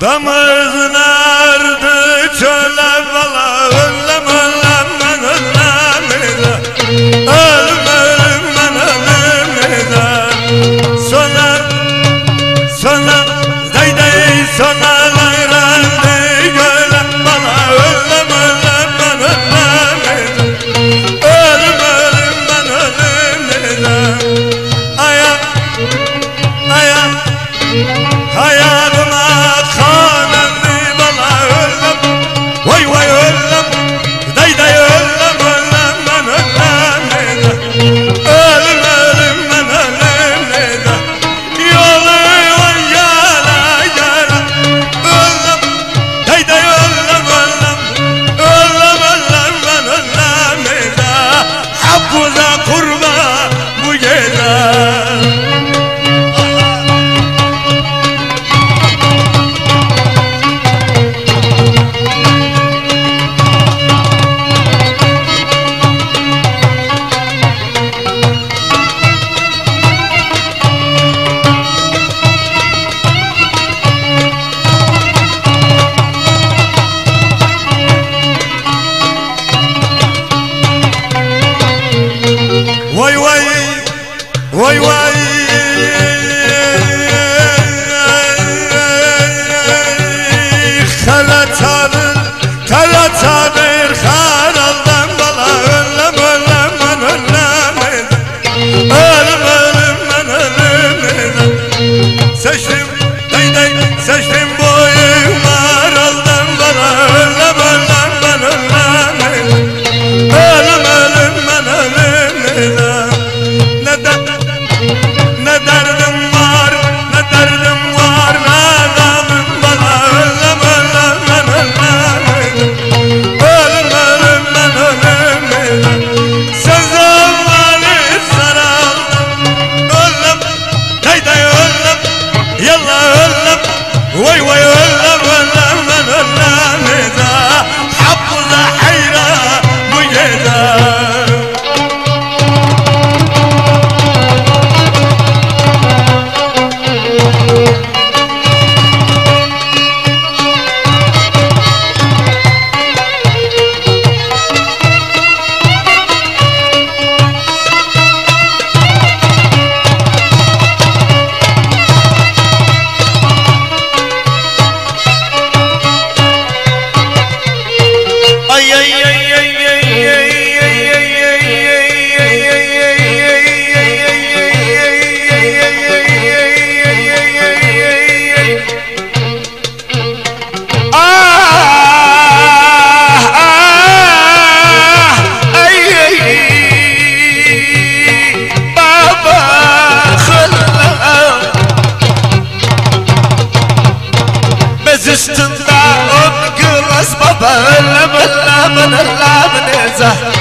Damız nerede çöle bala ölüm ölüm ben ölüm ölüm ölüm ben ölüm Sona day day sona layrandi göle bala ölüm ölüm ben ölüm ölüm ben ölüm hayatıma kanandı bala ölüm vay vay ölüm day day ölüm ölüm ben ölüm ölüm ben ölüm yolu yala yala ölüm day day ölüm ben ölüm hafıza kurba bu gece. Vay vay vay vay kara çadır karaldan bala ölüm ölüm ben ölüm ben ölüm seçtim day day seçtim boyum araldan bala ölüm ben ölüm ben ölüm ne derdim var ne gamım bana ölüm ben ölüm sözüm beni saraldım ölüm day day ölüm yalla ölüm vay vay ölüm ben ölüm hafıza hayra bu gece. Üstünde on gülmez baba ölüm ölüm ölüm